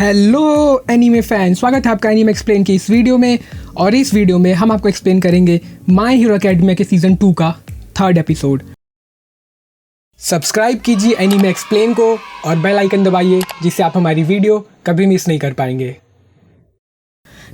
Hello anime fan, स्वागत है आपका एनीमे एक्सप्लेन की इस वीडियो में। और इस वीडियो में हम आपको एक्सप्लेन करेंगे माय हीरो अकेडमिया के सीज़न 2 का 3rd एपिसोड। सब्सक्राइब कीजिए एनीमे एक्सप्लेन को और बेल आइकन दबाइए जिससे आप हमारी वीडियो कभी मिस नहीं कर पाएंगे।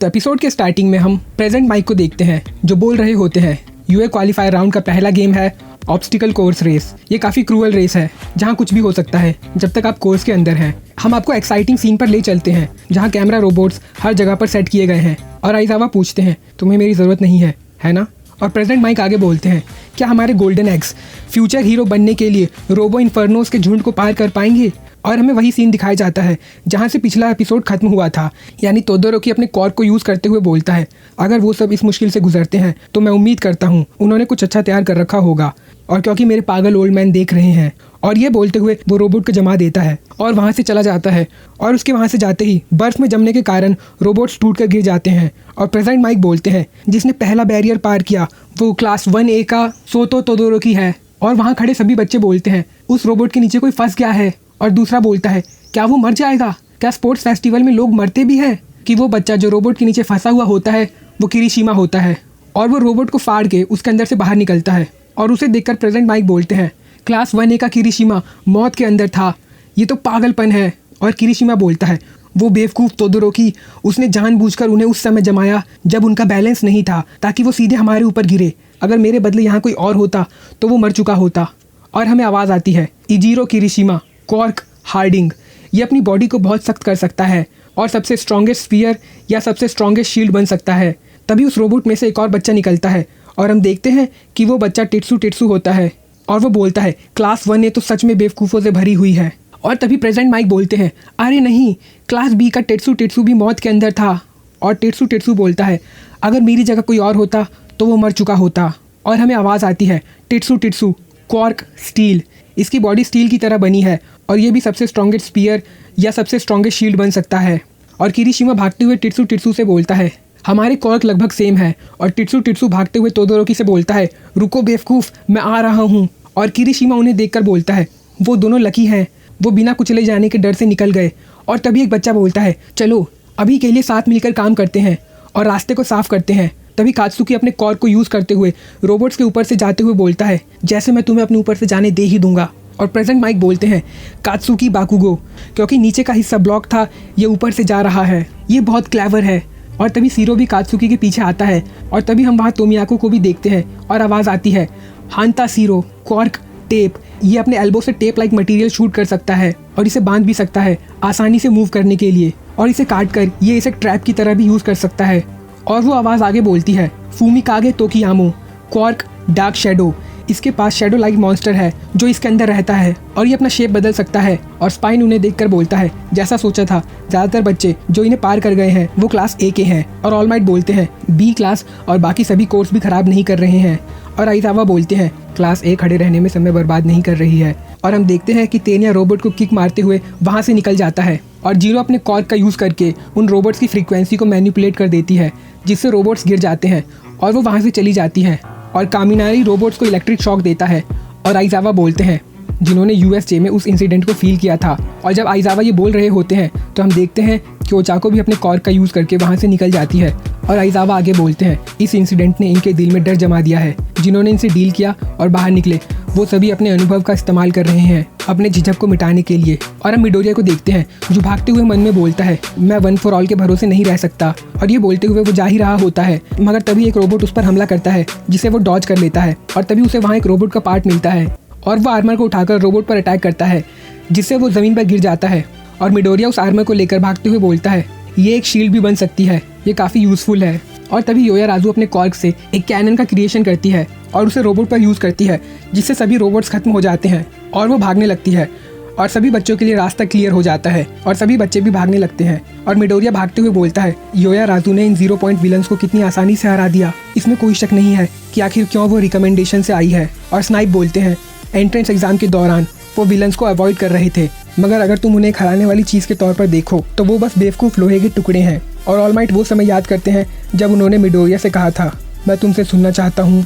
तो एपिसोड के स्टार्टिंग में हम प्रेजेंट माइक को देखते हैं जो बोल रहे होते हैं यूए क्वालिफायर राउंड का पहला गेम है ऑब्स्टिकल कोर्स रेस। ये काफ़ी क्रूअल रेस है जहाँ कुछ भी हो सकता है जब तक आप कोर्स के अंदर हैं। हम आपको एक्साइटिंग सीन पर ले चलते हैं जहाँ कैमरा रोबोट्स हर जगह पर सेट किए गए हैं और आइजावा पूछते हैं तुम्हें मेरी ज़रूरत नहीं है ना? और प्रेजेंट माइक आगे बोलते हैं क्या हमारे गोल्डन एग्स फ्यूचर हीरो बनने के लिए रोबो इन्फर्नोस के झुंड को पार कर पाएंगे? और हमें वही सीन दिखाया जाता है जहाँ से पिछला एपिसोड खत्म हुआ था, यानी तोदोरोकी अपने कॉर्क को यूज़ करते हुए बोलता है अगर वो सब इस मुश्किल से गुजरते हैं तो मैं उम्मीद करता हूँ उन्होंने कुछ अच्छा तैयार कर रखा होगा, और क्योंकि मेरे पागल ओल्ड मैन देख रहे हैं। और ये बोलते हुए वो रोबोट को जमा देता है और वहाँ से चला जाता है। और उसके वहाँ से जाते ही बर्फ में जमने के कारण रोबोट्स टूट कर गिर जाते हैं। और प्रेजेंट माइक बोलते हैं जिसने पहला बैरियर पार किया वो क्लास 1A का सोतो तोदोरोकी है। और वहाँ खड़े सभी बच्चे बोलते हैं उस रोबोट के नीचे कोई फंस गया है। और दूसरा बोलता है क्या वो मर जाएगा? क्या स्पोर्ट्स फेस्टिवल में लोग मरते भी हैं? कि वो बच्चा जो रोबोट के नीचे फंसा हुआ होता है वो किरीशिमा होता है। और वो रोबोट को फाड़ के उसके अंदर से बाहर निकलता है। और उसे देखकर प्रेजेंट माइक बोलते हैं क्लास 1A का किरीशिमा मौत के अंदर था, ये तो पागलपन है। और किरीशिमा बोलता है वो बेवकूफ़ तोदोरोकी, उसने जानबूझकर उन्हें उस समय जमाया जब उनका बैलेंस नहीं था ताकि वो सीधे हमारे ऊपर गिरे। अगर मेरे बदले यहाँ कोई और होता तो वो मर चुका होता। और हमें आवाज़ आती है इजीरो किरीशिमा कॉर्क हार्डिंग, ये अपनी बॉडी को बहुत सख्त कर सकता है और सबसे स्ट्रॉन्गेस्ट स्पीयर या सबसे स्ट्रॉन्गेस्ट शील्ड बन सकता है। तभी उस रोबोट में से एक और बच्चा निकलता है और हम देखते हैं कि वो बच्चा टिट्सू होता है। और वो बोलता है क्लास 1A तो सच में बेवकूफ़ों से भरी हुई है। और तभी प्रेजेंट माइक बोलते हैं अरे नहीं, क्लास B का टिट्सू भी मौत के अंदर था। और टिट्सू बोलता है अगर मेरी जगह कोई और होता तो वो मर चुका होता। और हमें आवाज़ आती है टिट्सू कॉर्क स्टील, इसकी बॉडी स्टील की तरह बनी है और ये भी सबसे स्ट्रॉन्गेस्ट स्पीयर या सबसे स्ट्रॉन्गेस्ट शील्ड बन सकता है। और किरीशिमा भागते हुए टिट्सू से बोलता है हमारे कॉर्क लगभग सेम है। और टिट्सू भागते हुए तोदोरोकी से बोलता है रुको बेवकूफ़, मैं आ रहा हूँ। और किरीशिमा उन्हें देखकर बोलता है वो दोनों लकी हैं, वो बिना कुचले जाने के डर से निकल गए। और तभी एक बच्चा बोलता है चलो अभी के लिए साथ मिलकर काम करते हैं और रास्ते को साफ करते हैं। तभी कात्सुकी अपने कॉर्क को यूज़ करते हुए रोबोट्स के ऊपर से जाते हुए बोलता है जैसे मैं तुम्हें अपने ऊपर से जाने दे ही दूंगा। और प्रेजेंट माइक बोलते हैं कात्सुकी बाकुगो, क्योंकि नीचे का हिस्सा ब्लॉक था ये ऊपर से जा रहा है, ये बहुत क्लेवर है। और तभी सीरो भी कात्सुकी के पीछे आता है। और तभी हम वहाँ तोमियाको को भी देखते हैं और आवाज़ आती है हांता सीरो कॉर्क टेप, ये अपने एल्बो से टेप लाइक मटेरियल शूट कर सकता है और इसे बांध भी सकता है आसानी से मूव करने के लिए। और इसे काट कर ये इसे ट्रैप की तरह भी यूज़ कर सकता है। और वो आवाज़ आगे बोलती है फूमिकागे तोकियामो कॉर्क डार्क शेडो, इसके पास शेडो लाइक मॉन्स्टर है जो इसके अंदर रहता है और ये अपना शेप बदल सकता है। और स्पाइन उन्हें देखकर बोलता है जैसा सोचा था, ज़्यादातर बच्चे जो इन्हें पार कर गए हैं वो क्लास A के हैं। और ऑल माइट बोलते हैं B क्लास और बाकी सभी कोर्स भी ख़राब नहीं कर रहे हैं। और आइजावा बोलते हैं क्लास A खड़े रहने में समय बर्बाद नहीं कर रही है। और हम देखते हैं कि तेनिया रोबोट को किक मारते हुए वहाँ से निकल जाता है। और जीरो अपने कॉर्क का यूज़ करके उन रोबोट्स की फ्रीक्वेंसी को मैनिपुलेट कर देती है जिससे रोबोट्स गिर जाते हैं और वो वहाँ से चली जाती हैं। और कामिनारी रोबोट्स को इलेक्ट्रिक शॉक देता है। और आइजावा बोलते हैं जिन्होंने USJ में उस इंसिडेंट को फील किया था। और जब आइजावा ये बोल रहे होते हैं तो हम देखते हैं कि ओचाको भी अपने कॉर्क का यूज़ करके वहाँ से निकल जाती है। और आइजावा आगे बोलते हैं इस इंसिडेंट ने इनके दिल में डर जमा दिया है। जिन्होंने इनसे डील किया और बाहर निकले वो सभी अपने अनुभव का इस्तेमाल कर रहे हैं अपने झिझक को मिटाने के लिए। और हम मिडोरिया को देखते हैं जो भागते हुए मन में बोलता है मैं वन फॉर ऑल के भरोसे नहीं रह सकता। और ये बोलते हुए वो जा ही रहा होता है मगर तभी एक रोबोट उस पर हमला करता है जिसे वो डॉज कर लेता है। और तभी उसे वहाँ एक रोबोट का पार्ट मिलता है और वो आर्मर को उठाकर रोबोट पर अटैक करता है जिससे वो ज़मीन पर गिर जाता है। और मिडोरिया उस आर्मर को लेकर भागते हुए बोलता है ये एक शील्ड भी बन सकती है, ये काफ़ी यूज़फुल है। और तभी योयाराजू अपने कॉर्क से एक कैनन का क्रिएशन करती है और उसे रोबोट पर यूज़ करती है जिससे सभी रोबोट्स खत्म हो जाते हैं और वो भागने लगती है। और सभी बच्चों के लिए रास्ता क्लियर हो जाता है और सभी बच्चे भी भागने लगते हैं। और मिडोरिया भागते हुए बोलता है योयाराजू ने इन 0 पॉइंट विलन्स को कितनी आसानी से हरा दिया, इसमें कोई शक नहीं है कि आखिर क्यों वो रिकमेंडेशन से आई है। और स्नाइप बोलते हैं एंट्रेंस एग्जाम के दौरान वो विलन्स को अवॉइड कर रहे थे मगर अगर तुम उन्हें हराने वाली चीज़ के तौर पर देखो तो वो बस बेवकूफ़ लोहे के टुकड़े हैं। और ऑल माइट वो समय याद करते हैं जब उन्होंने मिडोरिया से कहा था मैं तुमसे सुनना चाहता हूँ,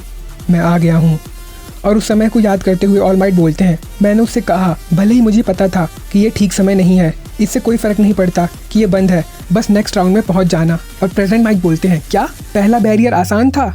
मैं आ गया हूँ। और उस समय को याद करते हुए ऑल माइट बोलते हैं मैंने उससे कहा भले ही मुझे पता था कि ये ठीक समय नहीं है इससे कोई फ़र्क नहीं पड़ता कि ये बंद है, बस नेक्स्ट राउंड में पहुंच जाना। और प्रेजेंट माइक बोलते हैं, क्या पहला बैरियर आसान था,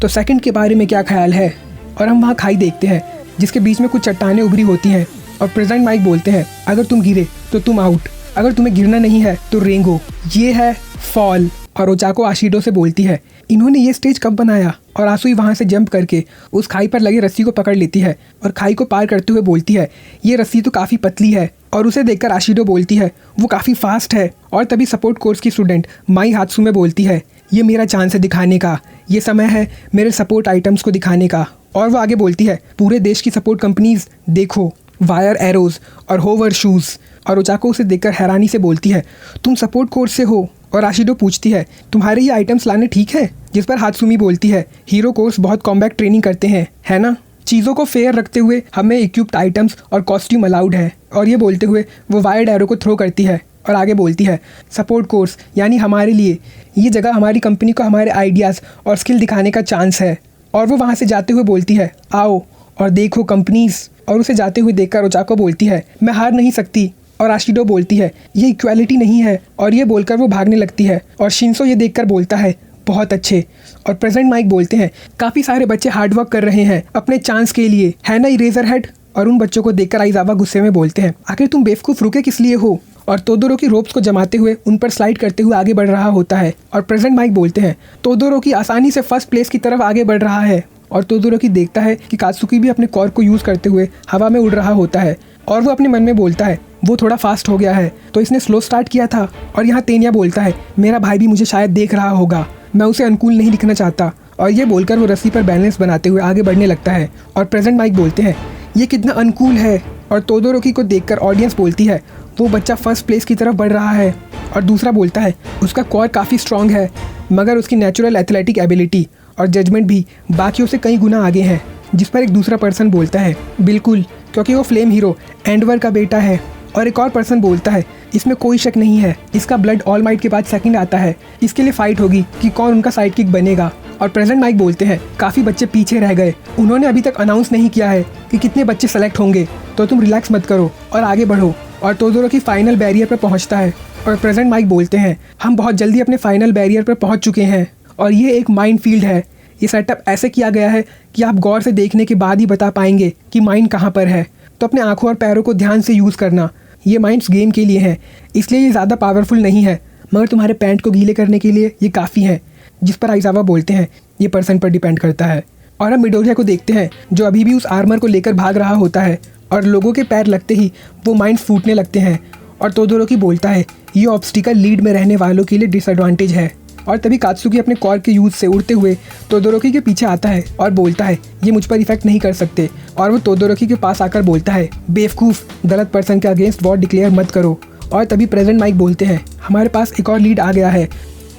तो सेकंड के बारे में क्या ख्याल है। और हम वहाँ खाई देखते हैं जिसके बीच में कुछ चट्टानें उभरी होती हैं। और प्रेजेंट माइक बोलते हैं, अगर तुम गिरे तो तुम आउट, अगर तुम्हें गिरना नहीं है तो रेंगो, ये है फॉल। और ओचाको आशिडो से बोलती है, इन्होंने ये स्टेज कब बनाया। और आसुई वहाँ से जंप करके उस खाई पर लगी रस्सी को पकड़ लेती है और खाई को पार करते हुए बोलती है, ये रस्सी तो काफ़ी पतली है। और उसे देखकर आशिडो बोलती है, वो काफ़ी फास्ट है। और तभी सपोर्ट कोर्स की स्टूडेंट माई हात्सुमे बोलती है, ये मेरा चांस है दिखाने का, ये समय है मेरे सपोर्ट आइटम्स को दिखाने का। और वो आगे बोलती है, पूरे देश की सपोर्ट कंपनीज देखो, वायर एरोज और होवर शूज़। और ओचाको उसे देखकर हैरानी से बोलती है, तुम सपोर्ट कोर्स से हो। और आशिडो पूछती है, तुम्हारे ये आइटम्स लाने ठीक है। जिस पर हात्सुमी बोलती है, हीरो कोर्स बहुत कॉम्बैट ट्रेनिंग करते हैं, है ना। चीज़ों को फेयर रखते हुए हमें इक्विप्ड आइटम्स और कॉस्ट्यूम अलाउड है। और ये बोलते हुए वो वायर्ड एरो को थ्रो करती है और आगे बोलती है, सपोर्ट कोर्स यानी हमारे लिए ये जगह हमारी कंपनी को हमारे आइडियाज़ और स्किल दिखाने का चांस है। और वो वहाँ से जाते हुए बोलती है, आओ और देखो कंपनीज। और उसे जाते हुए देखकर ओचाको बोलती है, मैं हार नहीं सकती। और आशिडो बोलती है, ये इक्वालिटी नहीं है। और ये बोलकर वो भागने लगती है। और शिंसो ये देखकर बोलता है, बहुत अच्छे। और प्रेजेंट माइक बोलते हैं, काफ़ी सारे बच्चे हार्डवर्क कर रहे हैं अपने चांस के लिए, है ना इरेजर हेड। और उन बच्चों को देखकर आइजावा गुस्से में बोलते हैं, आखिर तुम बेवकूफ़ रुके किस लिए हो। और तोदोरो की रोप्स को जमाते हुए उन पर स्लाइड करते हुए आगे बढ़ रहा होता है। और प्रेजेंट माइक बोलते हैं, तोदोरो की आसानी से फर्स्ट प्लेस की तरफ आगे बढ़ रहा है। और तोदोरो की देखता है कि कात्सुकी भी अपने कॉर्क को यूज़ करते हुए हवा में उड़ रहा होता है। और वो अपने मन में बोलता है, वो थोड़ा फास्ट हो गया है, तो इसने स्लो स्टार्ट किया था। और यहाँ तेनिया बोलता है, मेरा भाई भी मुझे शायद देख रहा होगा, मैं उसे अनुकूल नहीं दिखना चाहता। और ये बोलकर वो रस्सी पर बैलेंस बनाते हुए आगे बढ़ने लगता है। और प्रेजेंट माइक बोलते हैं, ये कितना अनुकूल है। और तोदोरोकी को देखकर ऑडियंस बोलती है, वो बच्चा फर्स्ट प्लेस की तरफ बढ़ रहा है। और दूसरा बोलता है, उसका कोर काफ़ी स्ट्रॉन्ग है, मगर उसकी नेचुरल एथलेटिक एबिलिटी और जजमेंट भी बाकियों से कई गुना आगे हैं। जिस पर एक दूसरा पर्सन बोलता है, बिल्कुल, क्योंकि वो फ्लेम हीरो एंडवर का बेटा है। और एक और पर्सन बोलता है, इसमें कोई शक नहीं है, इसका ब्लड ऑल माइट के बाद सेकंड आता है, इसके लिए फाइट होगी कि कौन उनका साइड किक बनेगा। और प्रेजेंट माइक बोलते हैं, काफ़ी बच्चे पीछे रह गए, उन्होंने अभी तक अनाउंस नहीं किया है कि कितने बच्चे सेलेक्ट होंगे, तो तुम रिलैक्स मत करो और आगे बढ़ो। और तोदोरोकी फाइनल बैरियर पर पहुंचता है। और प्रेजेंट माइक बोलते हैं, हम बहुत जल्दी अपने फाइनल बैरियर पर पहुंच चुके हैं और ये एक माइंड फील्ड है। ये सेटअप ऐसे किया गया है कि आप गौर से देखने के बाद ही बता पाएंगे कि माइंड कहाँ पर है, तो अपने आंखों और पैरों को ध्यान से यूज़ करना। ये माइंड्स गेम के लिए हैं, इसलिए ये ज़्यादा पावरफुल नहीं है, मगर तुम्हारे पैंट को गीले करने के लिए ये काफ़ी है। जिस पर आइजावा बोलते हैं, ये पर्सन पर डिपेंड करता है। और हम मिडोरिया को देखते हैं जो अभी भी उस आर्मर को लेकर भाग रहा होता है और लोगों के पैर लगते ही वो माइंड्स फूटने लगते हैं। और तोदोरोकी बोलता है, ये ऑब्स्टिकल लीड में रहने वालों के लिए डिसएडवांटेज है। और तभी कात्सुकी अपने कॉर्क के यूज से उड़ते हुए तोदोरोकी के पीछे आता है और बोलता है, ये मुझ पर इफेक्ट नहीं कर सकते। और वो तोदोरोकी के पास आकर बोलता है, बेवकूफ़, गलत पर्सन के अगेंस्ट वॉर डिक्लेयर मत करो। और तभी प्रेजेंट माइक बोलते हैं, हमारे पास एक और लीड आ गया है।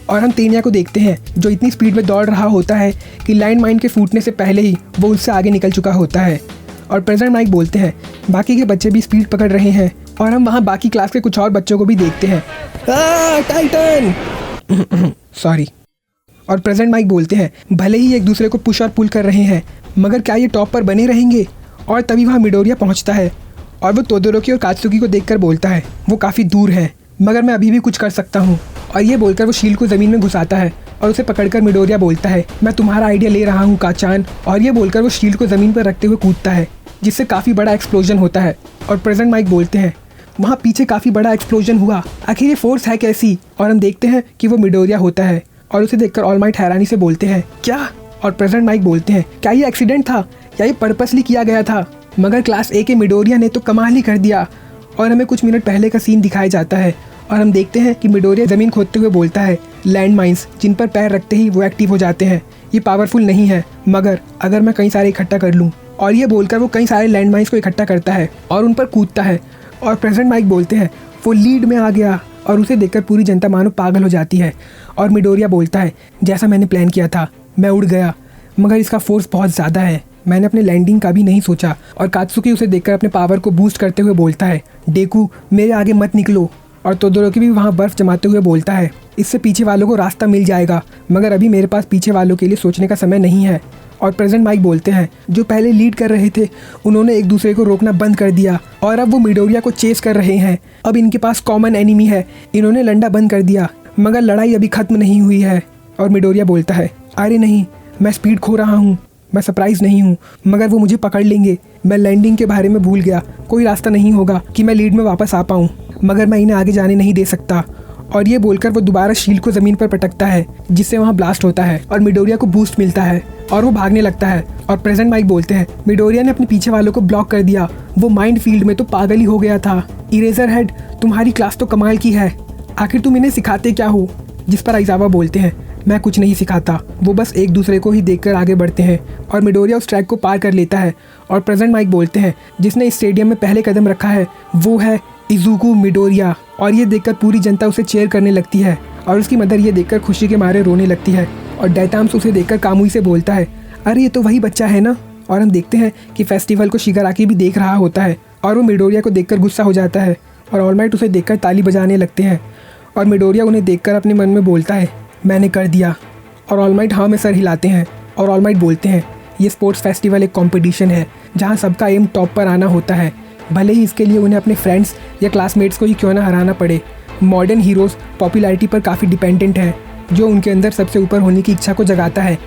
और हम तेनिया को देखते हैं जो इतनी स्पीड में दौड़ रहा होता है कि लैंड माइन के फूटने से पहले ही वो उससे आगे निकल चुका होता है। और प्रेजेंट माइक बोलते हैं, बाकी के बच्चे भी स्पीड पकड़ रहे हैं। और हम वहाँ बाकी क्लास के कुछ और बच्चों को भी देखते हैं। Titan sorry. और प्रेजेंट माइक बोलते हैं, भले ही एक दूसरे को पुश और पुल कर रहे हैं, मगर क्या ये टॉप पर बने रहेंगे। और तभी वहाँ मिडोरिया पहुँचता है और वो तोदोरोकी और कात्सुकी को देखकर बोलता है, वो काफ़ी दूर है, मगर मैं अभी भी कुछ कर सकता हूँ। और ये बोलकर वो शील्ड को ज़मीन में घुसाता है और उसे पकड़कर मिडोरिया बोलता है, मैं तुम्हारा आइडिया ले रहा हूँ काचान। और ये बोलकर वो शील्ड को ज़मीन पर रखते हुए कूदता है, जिससे काफ़ी बड़ा एक्सप्लोजन होता है। और प्रेजेंट माइक बोलते हैं, वहाँ पीछे काफ़ी बड़ा एक्सप्लोजन हुआ, आखिर ये फोर्स है कैसी। और हम देखते हैं कि वो मिडोरिया होता है और उसे देखकर ऑल माइट हैरानी से बोलते हैं, क्या। और प्रेजेंट माइक बोलते हैं, क्या ये एक्सीडेंट था या ये पर्पसली किया गया था, मगर क्लास ए के मिडोरिया ने तो कमाल ही कर दिया। और हमें कुछ मिनट पहले का सीन दिखाया जाता है और हम देखते हैं कि मिडोरिया ज़मीन खोदते हुए बोलता है, लैंड माइंस जिन पर पैर रखते ही वो एक्टिव हो जाते हैं, ये पावरफुल नहीं है, मगर अगर मैं कई सारे इकट्ठा कर लूँ। और ये बोलकर वो कई सारे लैंड माइंस को इकट्ठा करता है और उन पर कूदता है। और प्रेजेंट माइक बोलते हैं, वो लीड में आ गया। और उसे देखकर पूरी जनता मानो पागल हो जाती है। और मिडोरिया बोलता है, जैसा मैंने प्लान किया था, मैं उड़ गया, मगर इसका फोर्स बहुत ज़्यादा है, मैंने अपने लैंडिंग का भी नहीं सोचा। और कात्सुकी उसे देखकर अपने पावर को बूस्ट करते हुए बोलता है, डेकू मेरे आगे मत निकलो। और तोदोरोकी भी वहाँ बर्फ़ जमाते हुए बोलता है, इससे पीछे वालों को रास्ता मिल जाएगा, मगर अभी मेरे पास पीछे वालों के लिए सोचने का समय नहीं है। और प्रेजेंट माइक बोलते हैं, जो पहले लीड कर रहे थे उन्होंने एक दूसरे को रोकना बंद कर दिया और अब वो मिडोरिया को चेस कर रहे हैं। अब इनके पास कॉमन एनिमी है, इन्होंने लड़ना बंद कर दिया, मगर लड़ाई अभी ख़त्म नहीं हुई है। और मिडोरिया बोलता है, अरे नहीं, मैं स्पीड खो रहा हूँ, मैं सरप्राइज़ नहीं हूँ, मगर वो मुझे पकड़ लेंगे। मैं लैंडिंग के बारे में भूल गया, कोई रास्ता नहीं होगा कि मैं लीड में वापस आ पाऊँ, मगर मैं इन्हें आगे जाने नहीं दे सकता। और ये बोलकर वो दोबारा शील्ड को ज़मीन पर पटकता है, जिससे वहाँ ब्लास्ट होता है और मिडोरिया को बूस्ट मिलता है और वो भागने लगता है। और प्रेजेंट माइक बोलते हैं, मिडोरिया ने अपने पीछे वालों को ब्लॉक कर दिया, वो माइंड फील्ड में तो पागल ही हो गया था। इरेजर हेड, तुम्हारी क्लास तो कमाल की है, आखिर तुम इन्हें सिखाते क्या हो? जिस पर आइजावा बोलते हैं, मैं कुछ नहीं सिखाता, वो बस एक दूसरे को ही देखकर आगे बढ़ते हैं। और मिडोरिया उस ट्रैक को पार कर लेता है। और प्रेजेंट माइक बोलते हैं, जिसने इस स्टेडियम में पहले कदम रखा है वो है इजुकु मिडोरिया। और ये देखकर पूरी जनता उसे चेयर करने लगती है और उसकी मदर ये देखकर खुशी के मारे रोने लगती है। और डाइटाम्स उसे देखकर कामुई से बोलता है, अरे ये तो वही बच्चा है ना। और हम देखते हैं कि फेस्टिवल को शिगाराकी भी देख रहा होता है और वो मिडोरिया को देखकर गुस्सा हो जाता है और ऑल माइट उसे देखकर ताली बजाने लगते हैं। और मिडोरिया उन्हें देखकर अपने मन में बोलता है, मैंने कर दिया। और ऑल माइट हाँ में सर हिलाते हैं और ऑल माइट बोलते हैं, ये स्पोर्ट्स फेस्टिवल एक कंपटीशन है जहाँ सबका एम टॉप पर आना होता है, भले ही इसके लिए उन्हें अपने फ्रेंड्स या क्लासमेट्स को ही क्यों ना हराना पड़े। मॉडर्न हीरोज़ पॉपुलैरिटी पर काफ़ी डिपेंडेंट है, जो उनके अंदर सबसे ऊपर होने की इच्छा को जगाता है,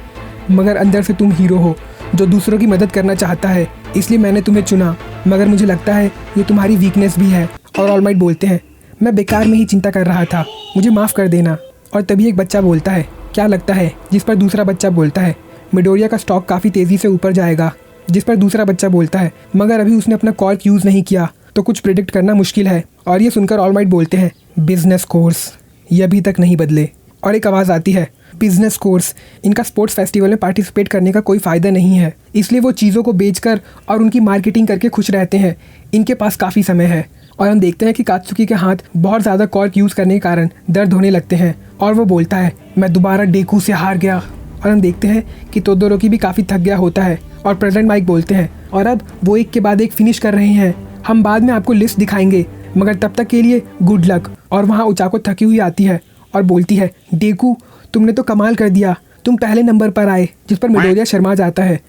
मगर अंदर से तुम हीरो हो जो दूसरों की मदद करना चाहता है, इसलिए मैंने तुम्हें चुना, मगर मुझे लगता है ये तुम्हारी वीकनेस भी है। और ऑल माइट बोलते हैं, मैं बेकार में ही चिंता कर रहा था, मुझे माफ़ कर देना। और तभी एक बच्चा बोलता है, क्या लगता है? जिस पर दूसरा बच्चा बोलता है, मिडोरिया का स्टॉक काफ़ी तेज़ी से ऊपर जाएगा। जिस पर दूसरा बच्चा बोलता है, मगर अभी उसने अपना कॉर्क यूज़ नहीं किया तो कुछ प्रिडिक्ट करना मुश्किल है। और ये सुनकर ऑल माइट बोलते हैं, बिजनेस कोर्स, ये अभी तक नहीं बदले। और एक आवाज़ आती है, बिजनेस कोर्स, इनका स्पोर्ट्स फेस्टिवल में पार्टिसिपेट करने का कोई फ़ायदा नहीं है, इसलिए वो चीज़ों को बेचकर और उनकी मार्केटिंग करके खुश रहते हैं, इनके पास काफ़ी समय है। और हम देखते हैं कि कात्सुकी के हाथ बहुत ज़्यादा कॉर्क यूज़ करने के कारण दर्द होने लगते हैं और वो बोलता है, मैं दोबारा डेकू से हार गया। और हम देखते हैं कि तोदोरोकी भी काफ़ी थक गया होता है। और प्रेजेंट माइक बोलते हैं, और अब वो एक के बाद एक फिनिश कर रहे हैं, हम बाद में आपको लिस्ट दिखाएंगे, मगर तब तक के लिए गुड लक। और वहाँ उचाको थकी हुई आती है और बोलती है, डेकू तुमने तो कमाल कर दिया, तुम पहले नंबर पर आए। जिस पर मिडोरिया शर्मा जाता है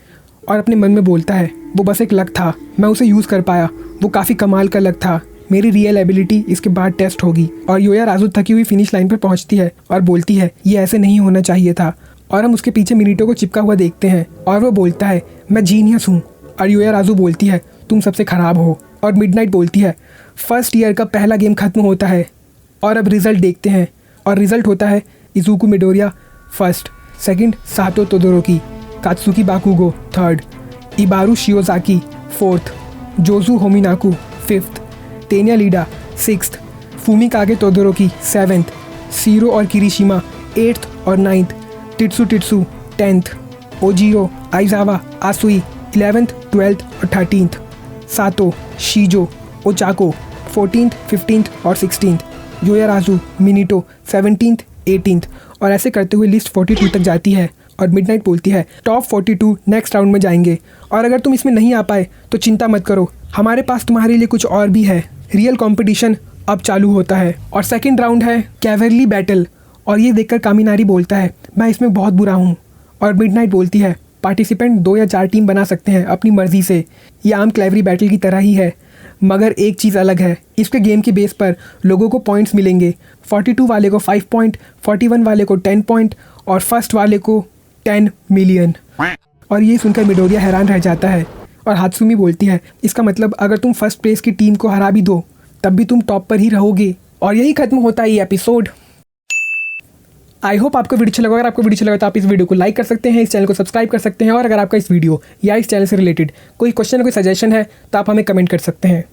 और अपने मन में बोलता है, वो बस एक लक था, मैं उसे यूज़ कर पाया, वो काफ़ी कमाल का लक था, मेरी रियल एबिलिटी इसके बाद टेस्ट होगी। और योयाराजू थकी हुई फिनिश लाइन पर पहुंचती है और बोलती है, ये ऐसे नहीं होना चाहिए था। और हम उसके पीछे मिनीटो को चिपका हुआ देखते हैं और वो बोलता है, मैं जीनियस हूँ। और योयाराजू बोलती है, तुम सबसे ख़राब हो। और मिडनाइट बोलती है, फर्स्ट ईयर का पहला गेम ख़त्म होता है और अब रिज़ल्ट देखते हैं। और रिज़ल्ट होता है इजुकु Midoriya first, second Shoto Todoroki, Katsuki Bakugo third, Ibara Shiozaki fourth, Juzo Honenuki fifth, Tenya Iida sixth, Fumikage Todoroki seventh, Sero और किरिशिमा एट्थ और नाइन्थ, टिट्सू टिट्सू 10th, ओजिरो आइजावा आसुई 11th, 12th और 13th, सातो शीजो ओचाको 14th, 15th और 16th, योयाराजू मिनीटो 17th, 18th। और ऐसे करते हुए list 42 तक जाती है। और मिडनाइट बोलती है, टॉप 42 नेक्स्ट राउंड में जाएंगे, और अगर तुम इसमें नहीं आ पाए तो चिंता मत करो, हमारे पास तुम्हारे लिए कुछ और भी है। रियल कंपटीशन अब चालू होता है और सेकंड राउंड है कैवरली बैटल। और ये देखकर कामिनारी बोलता है, मैं इसमें बहुत बुरा हूँ। और मिडनाइट बोलती है, पार्टिसिपेंट 2 या 4 टीम बना सकते हैं अपनी मर्जी से, ये आम कैवरी बैटल की तरह ही है, मगर एक चीज़ अलग है, इसके गेम के बेस पर लोगों को पॉइंट्स मिलेंगे। 42 वाले को 5 पॉइंट, 41 वाले को 10 पॉइंट और फर्स्ट वाले को 10 मिलियन। और ये सुनकर मिडोरिया हैरान रह जाता है। और हात्सुमी बोलती है, इसका मतलब अगर तुम फर्स्ट प्लेस की टीम को हरा भी दो तब भी तुम टॉप पर ही रहोगे। और यही खत्म होता है ये एपिसोड। आई होप आपको वीडियो अच्छा लगा। अगर आपको वीडियो अच्छा लगा तो आप इस वीडियो को लाइक कर सकते हैं, इस चैनल को सब्सक्राइब कर सकते हैं, और अगर आपका इस वीडियो या इस चैनल से रिलेटेड कोई क्वेश्चन या कोई सजेशन है तो आप हमें कमेंट कर सकते हैं।